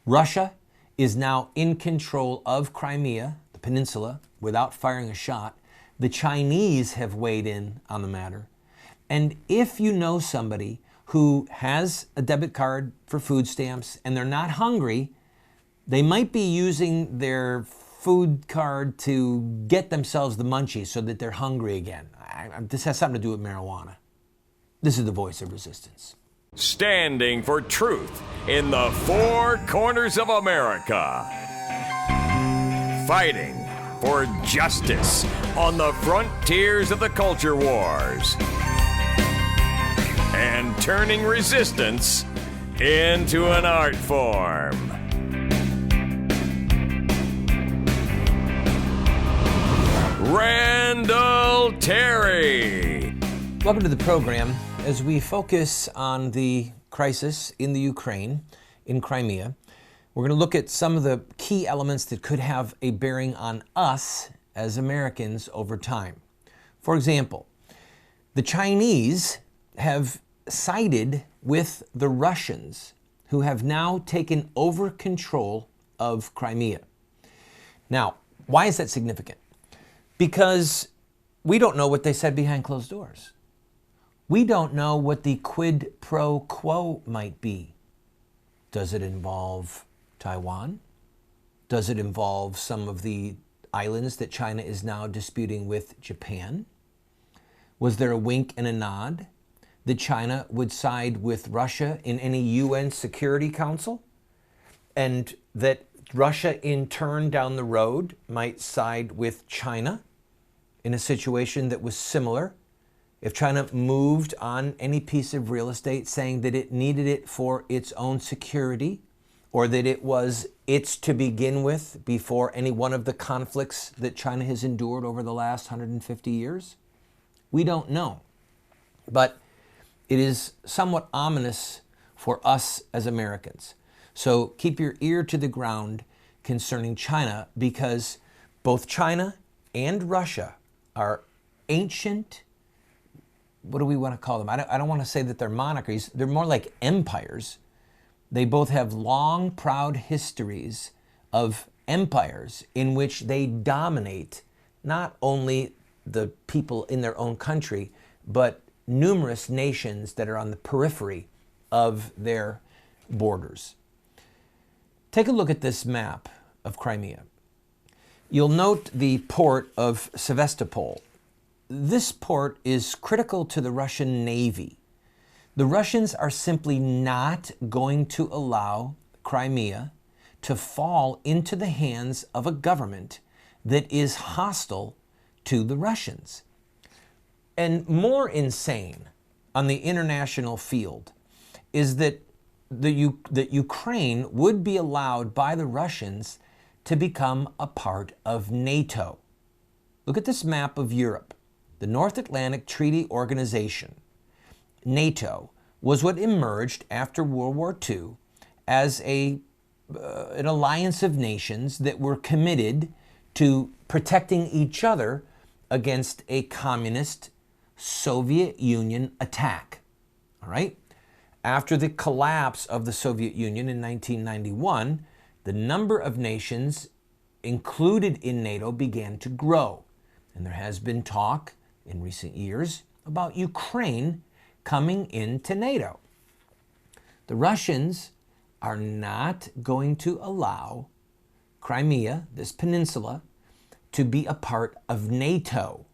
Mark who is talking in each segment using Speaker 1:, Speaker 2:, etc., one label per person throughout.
Speaker 1: Russia is now in control of Crimea, the peninsula, without firing a shot. The Chinese have weighed in on the matter. And if you know somebody who has a debit card for food stamps and they're not hungry, they might be using their food card to get themselves the munchies so that they're hungry again. This has something to do with marijuana. This is the voice of resistance.
Speaker 2: Standing for truth in the four corners of America. Fighting for justice on the frontiers of the culture wars. And turning resistance into an art form. Randall Terry.
Speaker 1: Welcome to the program. As we focus on the crisis in the Ukraine, in Crimea, we're going to look at some of the key elements that could have a bearing on us as Americans over time. For example, the Chinese have sided with the Russians, who have now taken over control of Crimea. Now, why is that significant? Because we don't know what they said behind closed doors. We don't know what the quid pro quo might be. Does it involve Taiwan? Does it involve some of the islands that China is now disputing with Japan? Was there a wink and a nod that China would side with Russia in any UN Security Council? And that Russia in turn down the road might side with China in a situation that was similar? If China moved on any piece of real estate saying that it needed it for its own security, or that it was its to begin with before any one of the conflicts that China has endured over the last 150 years? We don't know. But it is somewhat ominous for us as Americans. So keep your ear to the ground concerning China, because both China and Russia are ancient, what do we want to call them? I don't want to say that they're monarchies. They're more like empires. They both have long, proud histories of empires in which they dominate not only the people in their own country, but numerous nations that are on the periphery of their borders. Take a look at this map of Crimea. You'll note the port of Sevastopol. This port is critical to the Russian Navy. The Russians are simply not going to allow Crimea to fall into the hands of a government that is hostile to the Russians. And more insane on the international field is that Ukraine would be allowed by the Russians to become a part of NATO. Look at this map of Europe. The North Atlantic Treaty Organization, NATO, was what emerged after World War II as an alliance of nations that were committed to protecting each other against a communist Soviet Union attack. All right? After the collapse of the Soviet Union in 1991, the number of nations included in NATO began to grow. And there has been talk in recent years about Ukraine coming into NATO. The Russians are not going to allow Crimea, this peninsula, to be a part of NATO.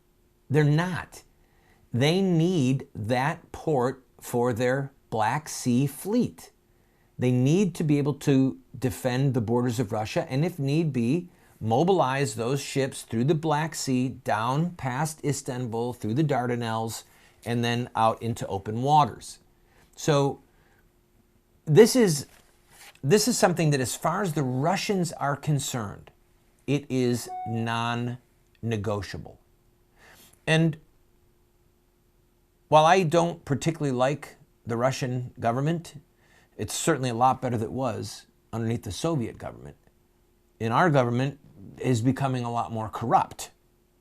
Speaker 1: They're not. They need that port for their Black Sea fleet. They need to be able to defend the borders of Russia, and if need be, mobilize those ships through the Black Sea, down past Istanbul, through the Dardanelles, and then out into open waters. So this is something that, as far as the Russians are concerned, it is non-negotiable. And while I don't particularly like the Russian government, it's certainly a lot better than it was underneath the Soviet government. And our government is becoming a lot more corrupt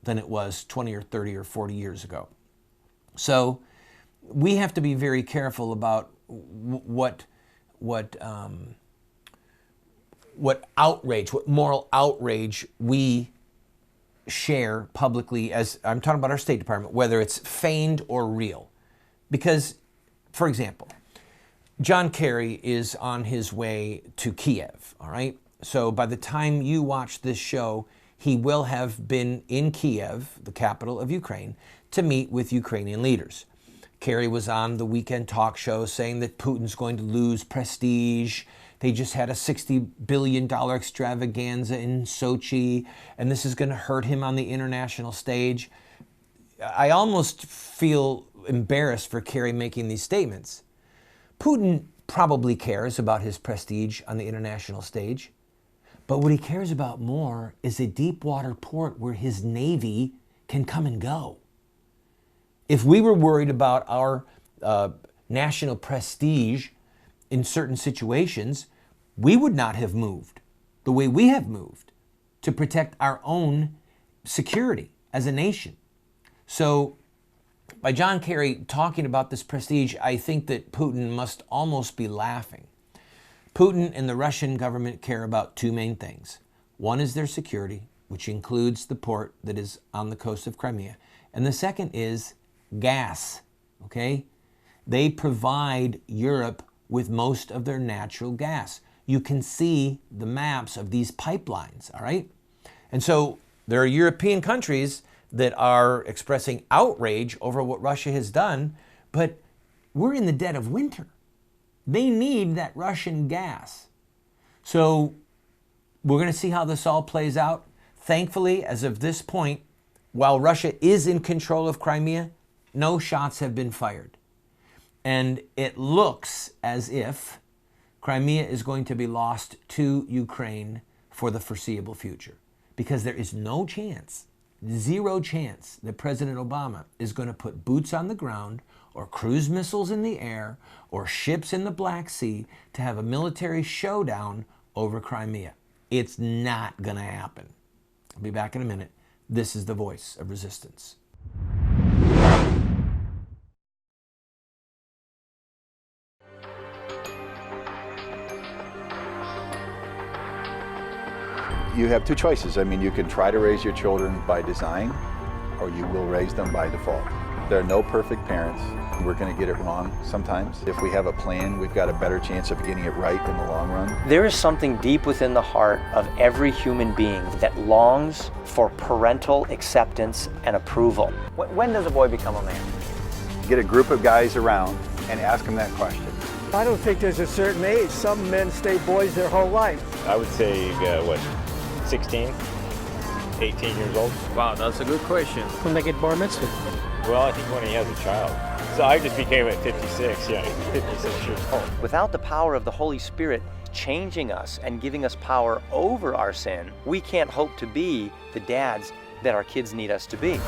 Speaker 1: than it was 20 or 30 or 40 years ago. So we have to be very careful about what what moral outrage we share publicly, as I'm talking about our State Department, whether it's feigned or real. Because, for example, John Kerry is on his way to Kiev, all right? So by the time you watch this show, he will have been in Kiev, the capital of Ukraine, to meet with Ukrainian leaders. Kerry was on the weekend talk show saying that Putin's going to lose prestige. They just had a $60 billion extravaganza in Sochi, and this is going to hurt him on the international stage. I almost feel embarrassed for Kerry making these statements. Putin probably cares about his prestige on the international stage, but what he cares about more is a deep water port where his navy can come and go. If we were worried about our national prestige in certain situations, we would not have moved the way we have moved to protect our own security as a nation. So by John Kerry talking about this prestige, I think that Putin must almost be laughing. Putin and the Russian government care about two main things. One is their security, which includes the port that is on the coast of Crimea. And the second is gas, okay? They provide Europe with most of their natural gas. You can see the maps of these pipelines, all right? And so there are European countries that are expressing outrage over what Russia has done, but we're in the dead of winter. They need that Russian gas. So we're going to see how this all plays out. Thankfully, as of this point, while Russia is in control of Crimea, no shots have been fired. And it looks as if Crimea is going to be lost to Ukraine for the foreseeable future, because there is no chance, zero chance, that President Obama is going to put boots on the ground or cruise missiles in the air or ships in the Black Sea to have a military showdown over Crimea. It's not going to happen. I'll be back in a minute. This is the voice of resistance.
Speaker 3: You have two choices. I mean, you can try to raise your children by design, or you will raise them by default. There are no perfect parents. We're going to get it wrong sometimes. If we have a plan, we've got a better chance of getting it right in the long run.
Speaker 4: There is something deep within the heart of every human being that longs for parental acceptance and approval. When does a boy become a man?
Speaker 3: Get a group of guys around and ask them that question.
Speaker 5: I don't think there's a certain age. Some men stay boys their whole life.
Speaker 6: I would say, 16, 18 years old.
Speaker 7: Wow, that's a good question.
Speaker 5: When they get bar mitzvah?
Speaker 6: Well, I think when he has a child. So I just became at 56, 56 years old.
Speaker 4: Without the power of the Holy Spirit changing us and giving us power over our sin, we can't hope to be the dads that our kids need us to be.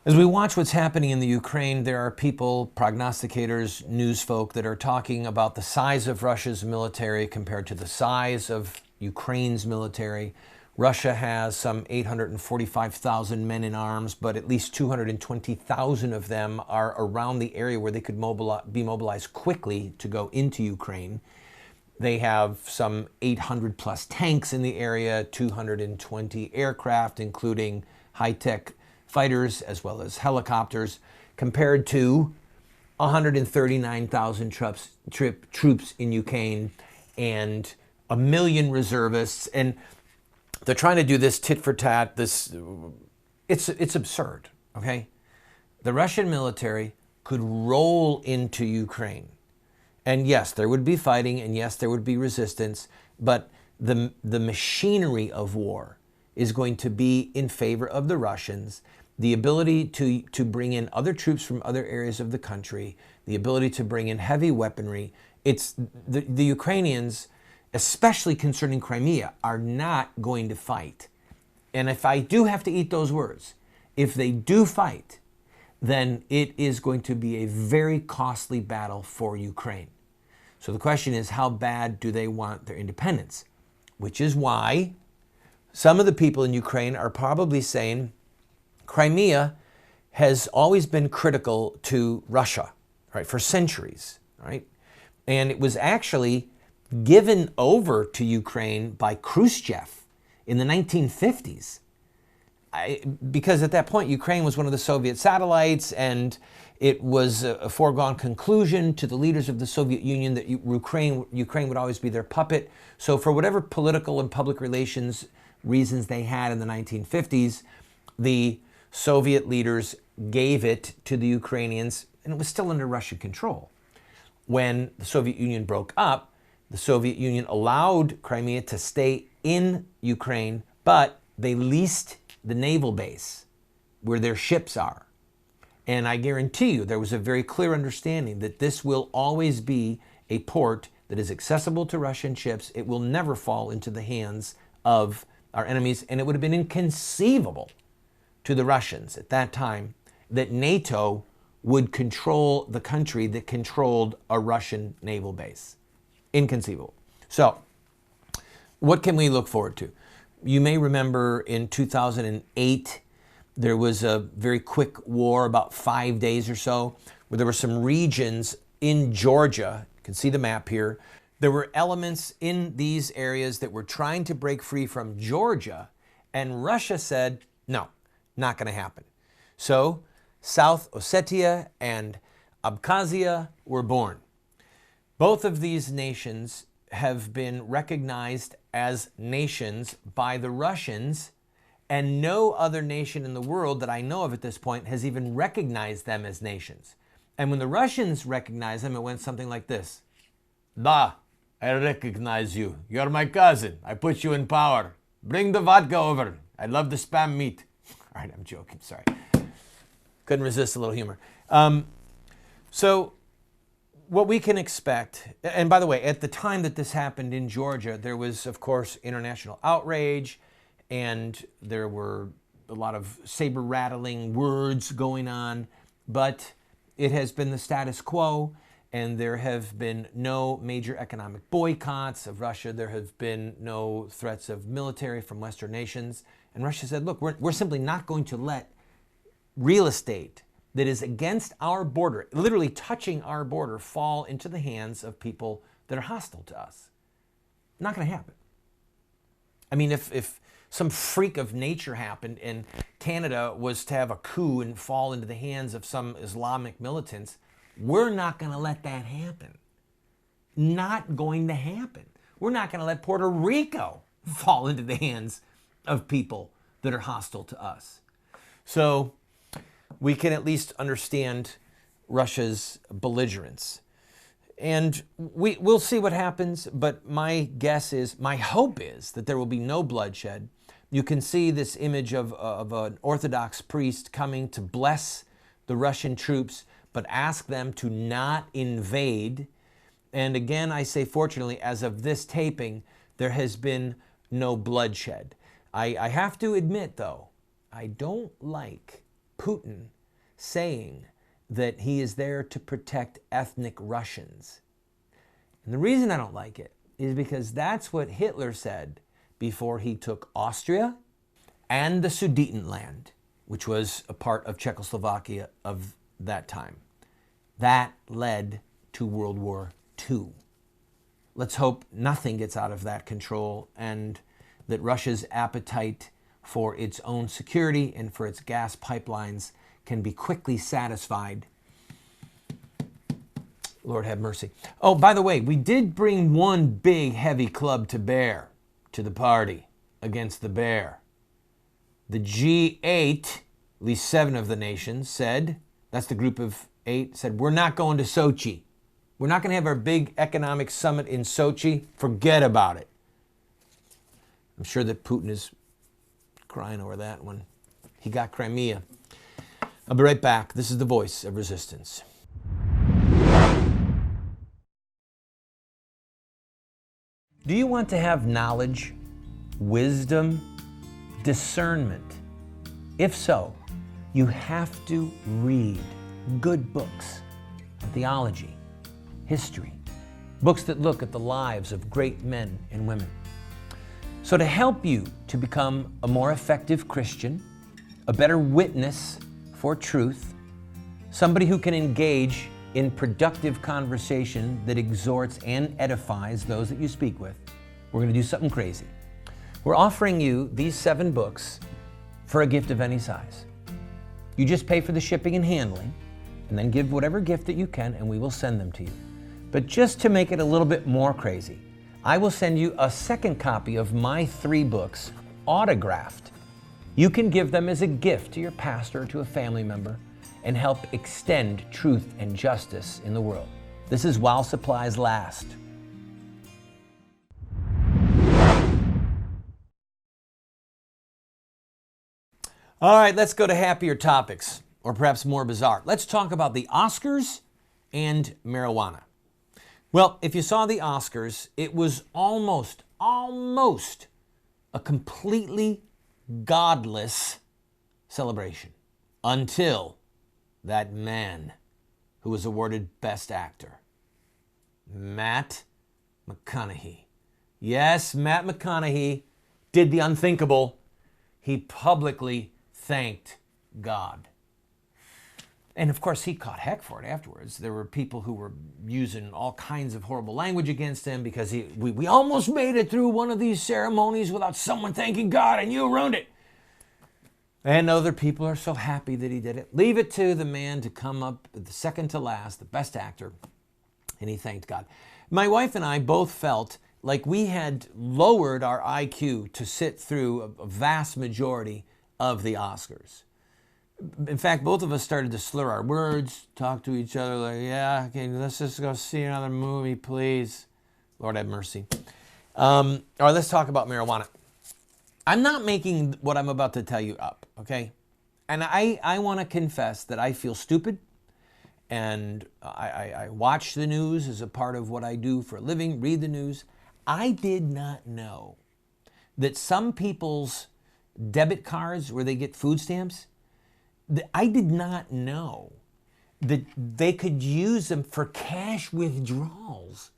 Speaker 1: As we watch what's happening in the Ukraine, there are people, prognosticators, news folk that are talking about the size of Russia's military compared to the size of Ukraine's military. Russia has some 845,000 men in arms, but at least 220,000 of them are around the area where they could be mobilized quickly to go into Ukraine. They have some 800 plus tanks in the area, 220 aircraft, including high-tech fighters as well as helicopters, compared to 139,000 troops in Ukraine and 1 million reservists. And they're trying to do this tit for tat. It's absurd, okay? The Russian military could roll into Ukraine. And yes, there would be fighting, and yes, there would be resistance, but the machinery of war is going to be in favor of the Russians. The ability to bring in other troops from other areas of the country, the ability to bring in heavy weaponry. It's the Ukrainians, especially concerning Crimea, are not going to fight. And if I do have to eat those words, if they do fight, then it is going to be a very costly battle for Ukraine. So the question is, how bad do they want their independence? Which is why some of the people in Ukraine are probably saying, Crimea has always been critical to Russia, right, for centuries, right? And it was actually given over to Ukraine by Khrushchev in the 1950s. Because at that point, Ukraine was one of the Soviet satellites, and it was a foregone conclusion to the leaders of the Soviet Union that Ukraine would always be their puppet. So for whatever political and public relations reasons they had in the 1950s, the Soviet leaders gave it to the Ukrainians, and it was still under Russian control. When the Soviet Union broke up, the Soviet Union allowed Crimea to stay in Ukraine, but they leased the naval base where their ships are. And I guarantee you there was a very clear understanding that this will always be a port that is accessible to Russian ships. It will never fall into the hands of our enemies, and it would have been inconceivable to the Russians at that time that NATO would control the country that controlled a Russian naval base. Inconceivable. So, what can we look forward to? You may remember in 2008, there was a very quick war, about 5 days or so, where there were some regions in Georgia. You can see the map here. There were elements in these areas that were trying to break free from Georgia, and Russia said, no, not going to happen. So South Ossetia and Abkhazia were born. Both of these nations have been recognized as nations by the Russians, and no other nation in the world that I know of at this point has even recognized them as nations. And when the Russians recognized them, it went something like this. Da, I recognize you. You're my cousin. I put you in power. Bring the vodka over. I love the spam meat. All right, I'm joking. Sorry. Couldn't resist a little humor. So what we can expect, and by the way, at the time that this happened in Georgia, there was, of course, international outrage, and there were a lot of saber-rattling words going on, but it has been the status quo, and there have been no major economic boycotts of Russia. There have been no threats of military from Western nations. And Russia said, look, we're simply not going to let real estate that is against our border, literally touching our border, fall into the hands of people that are hostile to us. Not going to happen. I mean, if some freak of nature happened and Canada was to have a coup and fall into the hands of some Islamic militants, we're not going to let that happen. Not going to happen. We're not going to let Puerto Rico fall into the hands of people that are hostile to us. So we can at least understand Russia's belligerence. And we'll see what happens, but my guess is, my hope is that there will be no bloodshed. You can see this image of an Orthodox priest coming to bless the Russian troops, but ask them to not invade. And again, I say fortunately, as of this taping, there has been no bloodshed. I have to admit, though, I don't like Putin saying that he is there to protect ethnic Russians. And the reason I don't like it is because that's what Hitler said before he took Austria and the Sudetenland, which was a part of Czechoslovakia of that time. That led to World War II. Let's hope nothing gets out of that control and that Russia's appetite for its own security and for its gas pipelines can be quickly satisfied. Lord have mercy. Oh, by the way, we did bring one big heavy club to bear to the party against the bear. The G8, at least 7 of the nations said, that's the group of 8, said, we're not going to Sochi. We're not going to have our big economic summit in Sochi. Forget about it. I'm sure that Putin is crying over that when he got Crimea. I'll be right back. This is the Voice of Resistance. Do you want to have knowledge, wisdom, discernment? If so, you have to read good books on theology, history, books that look at the lives of great men and women. So to help you to become a more effective Christian, a better witness for truth, somebody who can engage in productive conversation that exhorts and edifies those that you speak with. We're going to do something crazy. We're offering you these 7 books for a gift of any size. You just pay for the shipping and handling, and then give whatever gift that you can, and we will send them to you. But just to make it a little bit more crazy, I will send you a second copy of my 3 books, autographed. You can give them as a gift to your pastor or to a family member and help extend truth and justice in the world. This is while supplies last. All right, let's go to happier topics, or perhaps more bizarre. Let's talk about the Oscars and marijuana. Well, if you saw the Oscars, it was almost a completely godless celebration until that man who was awarded Best Actor, Matt McConaughey. Yes, Matt McConaughey did the unthinkable. He publicly thanked God. And of course, he caught heck for it afterwards. There were people who were using all kinds of horrible language against him because we almost made it through one of these ceremonies without someone thanking God, and you ruined it. And other people are so happy that he did it. Leave it to the man to come up the second to last, the Best Actor, and he thanked God. My wife and I both felt like we had lowered our IQ to sit through a vast majority of the Oscars. In fact, both of us started to slur our words, talk to each other like, yeah, okay, let's just go see another movie, please. Lord have mercy. Or let's talk about marijuana. I'm not making what I'm about to tell you up, okay? And I want to confess that I feel stupid, and I watch the news as a part of what I do for a living, read the news. I did not know that some people's debit cards where they get food stamps, I did not know that they could use them for cash withdrawals.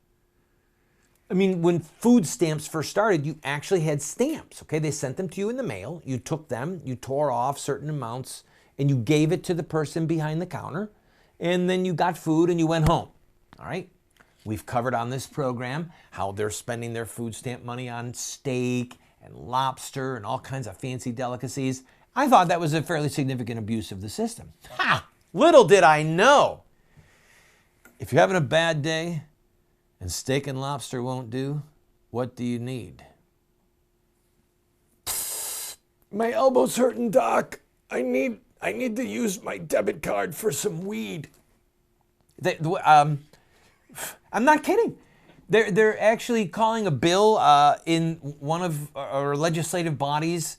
Speaker 1: I mean, when food stamps first started, you actually had stamps, okay? They sent them to you in the mail. You took them, you tore off certain amounts, and you gave it to the person behind the counter, and then you got food and you went home, all right? We've covered on this program how they're spending their food stamp money on steak and lobster and all kinds of fancy delicacies. I thought that was a fairly significant abuse of the system. Ha! Little did I know. If you're having a bad day and steak and lobster won't do, what do you need? My elbow's hurting, Doc. I need to use my debit card for some weed. I'm not kidding. They're actually calling a bill in one of our legislative bodies,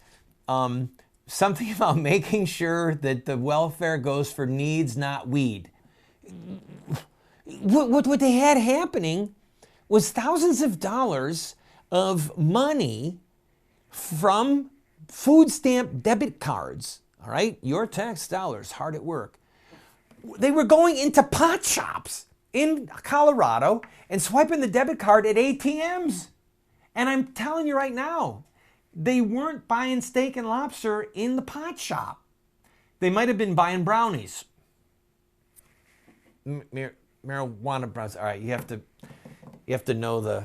Speaker 1: something about making sure that the welfare goes for needs, not weed. What they had happening was thousands of dollars of money from food stamp debit cards, all right? Your tax dollars hard at work. They were going into pot shops in Colorado and swiping the debit card at ATMs. And I'm telling you right now, they weren't buying steak and lobster in the pot shop. They might have been buying brownies. Marijuana brownies. All right, you have to know the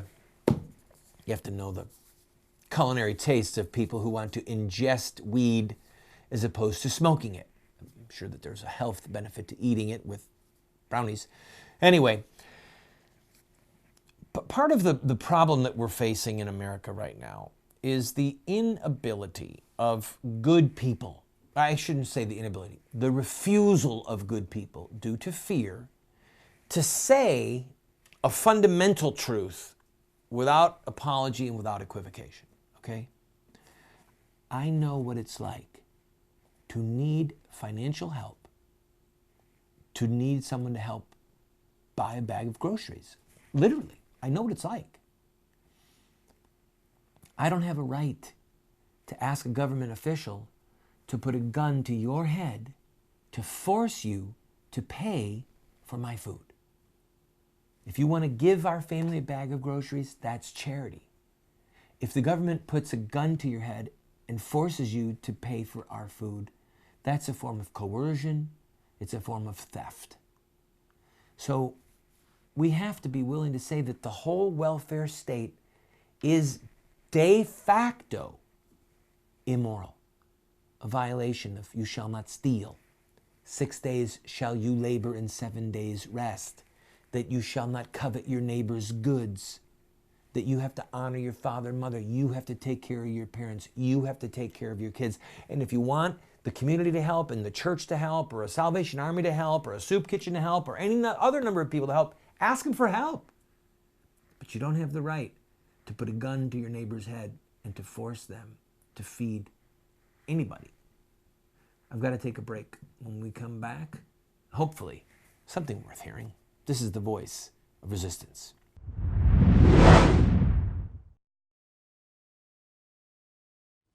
Speaker 1: culinary tastes of people who want to ingest weed as opposed to smoking it. I'm sure that there's a health benefit to eating it with brownies. Anyway, part of the problem that we're facing in America right now is the inability of good people. I shouldn't say the inability, the refusal of good people due to fear to say a fundamental truth without apology and without equivocation, okay? I know what it's like to need financial help, to need someone to help buy a bag of groceries. Literally, I know what it's like. I don't have a right to ask a government official to put a gun to your head to force you to pay for my food. If you want to give our family a bag of groceries, that's charity. If the government puts a gun to your head and forces you to pay for our food, that's a form of coercion. It's a form of theft. So we have to be willing to say that the whole welfare state is de facto immoral, a violation of you shall not steal. 6 days shall you labor and 7 days rest, that you shall not covet your neighbor's goods, that you have to honor your father and mother, you have to take care of your parents, you have to take care of your kids. And if you want the community to help and the church to help or a Salvation Army to help or a soup kitchen to help or any other number of people to help, ask them for help. But you don't have the right to put a gun to your neighbor's head and to force them to feed anybody. I've got to take a break. When we come back, hopefully, something worth hearing. This is the voice of resistance.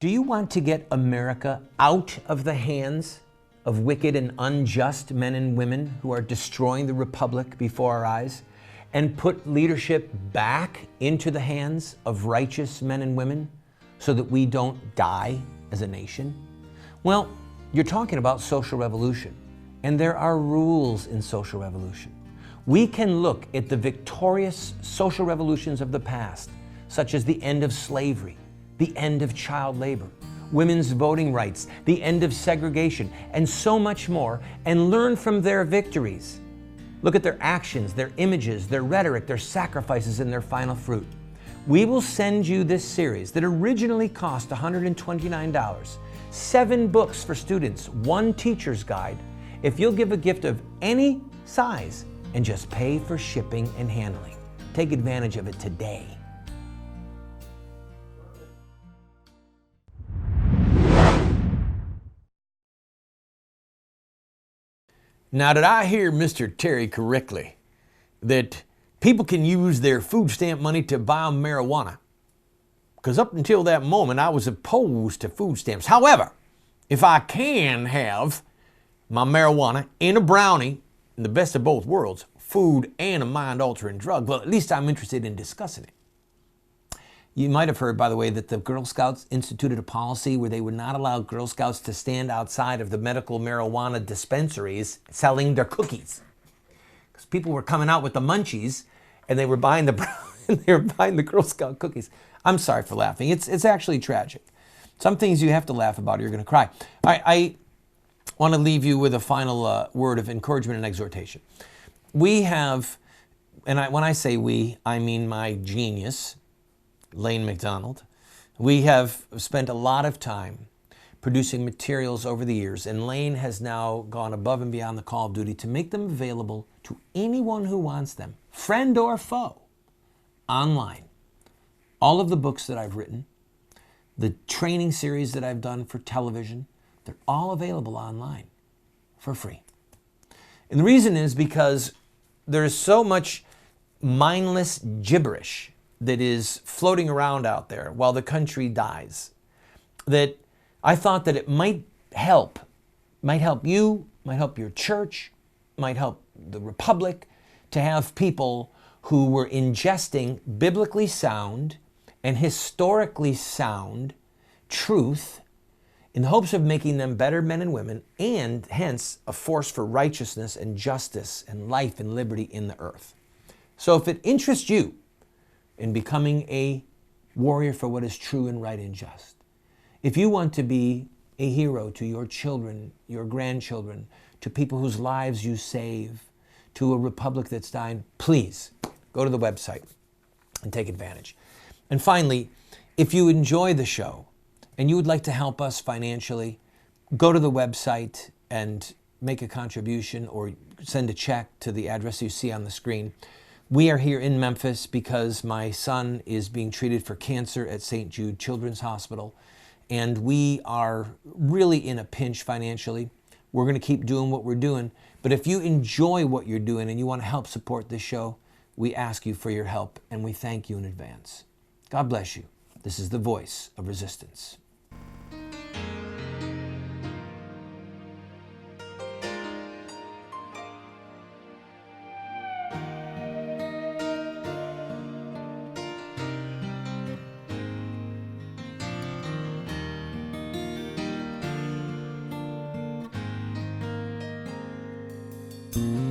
Speaker 1: Do you want to get America out of the hands of wicked and unjust men and women who are destroying the republic before our eyes and put leadership back into the hands of righteous men and women so that we don't die as a nation? Well, you're talking about social revolution, and there are rules in social revolution. We can look at the victorious social revolutions of the past, such as the end of slavery, the end of child labor, women's voting rights, the end of segregation, and so much more, and learn from their victories. Look at their actions, their images, their rhetoric, their sacrifices, and their final fruit. We will send you this series that originally cost $129, 7 books for students, 1 teacher's guide, if you'll give a gift of any size and just pay for shipping and handling. Take advantage of it today. Now, did I hear Mr. Terry correctly that people can use their food stamp money to buy marijuana? Because up until that moment, I was opposed to food stamps. However, if I can have my marijuana and a brownie, in the best of both worlds, food and a mind-altering drug, well, at least I'm interested in discussing it. You might have heard, by the way, that the Girl Scouts instituted a policy where they would not allow Girl Scouts to stand outside of the medical marijuana dispensaries selling their cookies. Because people were coming out with the munchies and they were buying the Girl Scout cookies. I'm sorry for laughing. It's actually tragic. Some things you have to laugh about or you're going to cry. I want to leave you with a final word of encouragement and exhortation. We have, when I say we, I mean my genius, Lane McDonald. We have spent a lot of time producing materials over the years, and Lane has now gone above and beyond the call of duty to make them available to anyone who wants them, friend or foe, online. All of the books that I've written, the training series that I've done for television, they're all available online for free. And the reason is because there's so much mindless gibberish that is floating around out there while the country dies, that I thought that it might help you, might help your church, might help the republic to have people who were ingesting biblically sound and historically sound truth in the hopes of making them better men and women, and hence a force for righteousness and justice and life and liberty in the earth. So if it interests you in becoming a warrior for what is true and right and just, if you want to be a hero to your children, your grandchildren, to people whose lives you save, to a republic that's dying, please go to the website and take advantage. And finally, if you enjoy the show and you would like to help us financially, go to the website and make a contribution or send a check to the address you see on the screen. We are here in Memphis because my son is being treated for cancer at St. Jude Children's Hospital, and we are really in a pinch financially. We're going to keep doing what we're doing, but if you enjoy what you're doing and you want to help support this show, we ask you for your help, and we thank you in advance. God bless you. This is the voice of resistance. you.